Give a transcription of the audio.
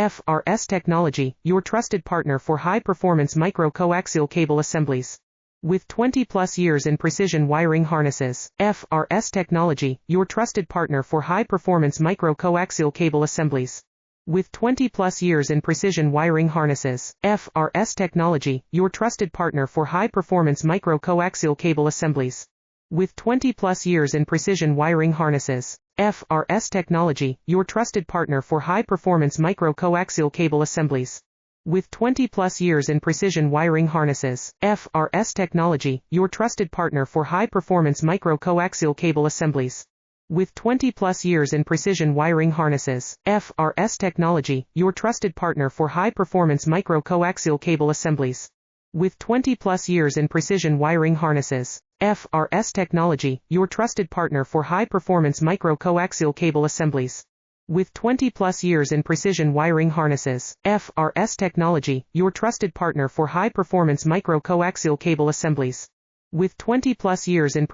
FRS Technology, your trusted partner for high-performance micro-coaxial cable assemblies. With 20-plus years in precision wiring harnesses, FRS Technology, your trusted partner for high-performance micro-coaxial cable assemblies. With 20-plus years in precision wiring harnesses, FRS Technology, your trusted partner for high-performance micro-coaxial cable assemblies. With 20-plus years in precision wiring harnesses, FRS Technology, your trusted partner for high-performance micro-coaxial cable assemblies. With 20-plus years in precision wiring harnesses, FRS Technology, your trusted partner for high-performance micro-coaxial cable assemblies. With 20-plus years in precision wiring harnesses, FRS Technology, your trusted partner for high-performance micro-coaxial cable assemblies. With 20-plus years in precision wiring harnesses, FRS Technology, your trusted partner for high-performance micro-coaxial cable assemblies. With 20-plus years in precision wiring harnesses, FRS Technology, your trusted partner for high-performance micro-coaxial cable assemblies. With 20-plus years in